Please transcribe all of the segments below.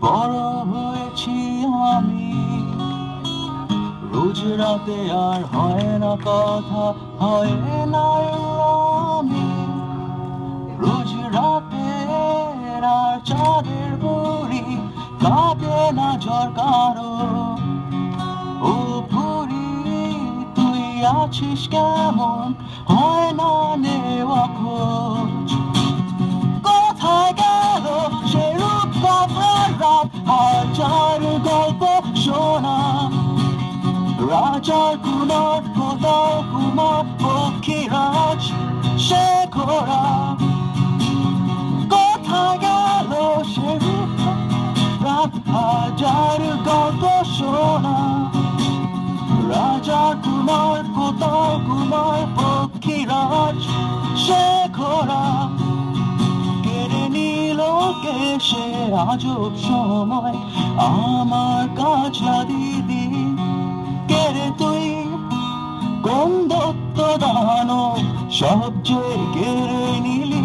বড় হয়েছি আমি, রোজ রাতে আর হয় না কথা, হয় না আমি। রোজ রাতে আর চাঁদের বুড়ি কাটে না ঝড় কারো। ও বুড়ি তুই আছিস কেমন, হয় না নেওয়া খোঁজ। কোথায় গেল সে রূপ কথার রাত, হাজার গল্প শোনা। রাজার কুমার কোথাও কুমার পক্ষীরাজ শেখরা। কোথায় গেল সে রূপ রাত, হাজার গল্প শোনা। রাজার কুমার কোথাও কুমার পক্ষীরাজ শেখরা। কেড়ে নিল কে সে আজব সময় আমার কাজলা দিদি। কেড়ে তুই কোন দত্ত দানব সবচেয়ে কেড়ে নিলি।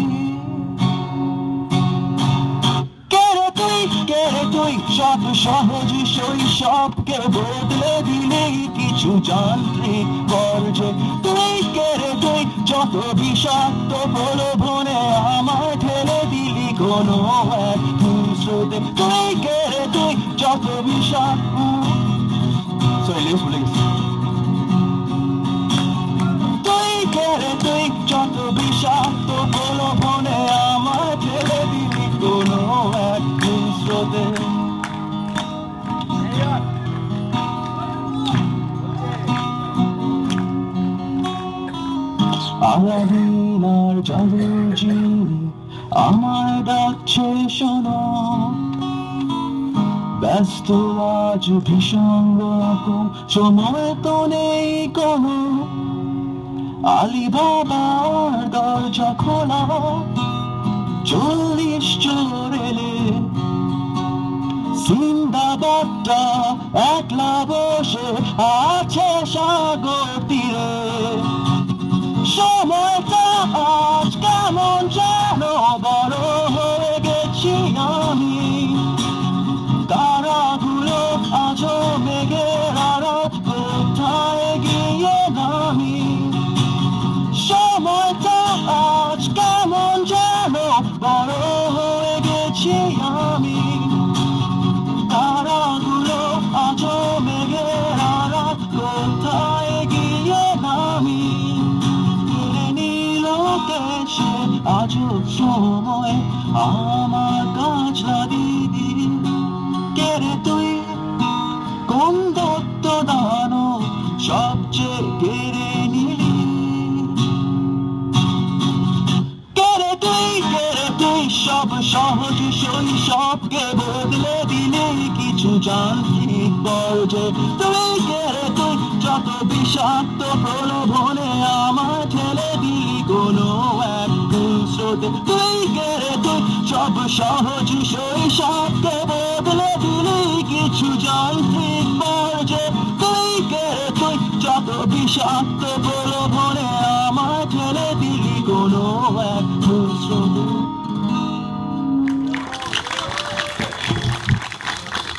কেড়ে তুই সব সহজ শৈশবকে বদলে দিলি কিছু যান্ত্রিক গর্জে। তুই কেড়ে তুই যত বিষাক্ত প্রলোভনে আমায় ঠেলে দিলি কোনো এক স্রোতে। তুই কেড়ে তুই যত বিষাক্ত তুই কেড়ে তুই যত বিষাক্ত প্রলোভনে আমায় ঠেলে দিলি কোনো এক স্রোতে। আলাদিন আর জাদুর জিনি আমায় ডাকছে শোনো। ব্যস্ত আজ ভীষণ রকম, সময় তো নেই কোনো। আলিবাবার দরজা খোলা, 40 চোর এলে। সিন্দাবাদটা একলা বসে আছে সাগর তীরে। সময়টা আজ কেমন যেন বড় হয়ে গেছি আমি। তারাগুলো আজও মেঘের আড়ত, কোথায় গিয়ে নামি। সময়টা আজ কেমন যেন বড় হয়ে গেছি আমি। তারাগুলো আজও মেঘের আড়ত, কোথায় গিয়ে নামি। কেড়ে নিল কে সে আজব সময় আমার কাজলা দিদি। কেড়ে তুই কোন দত্ত দানব সবচেয়ে কেড়ে নিলি। কেড়ে তুই সব সহজ শৈশবকে বদলে দিলি কিছু যান্ত্রিক বর্জে। তুই কেড়ে তুই যত বিষাক্ত প্রলোভনে আমায় ঠেলে দিলি কোনো এক স্রোতে। তুই কেড়ে তুই সব সহজ শৈশবকে বদলে দিলি কিছু যান্ত্রিক বর্জে। তুই কেড়ে তুই যত বিষাক্ত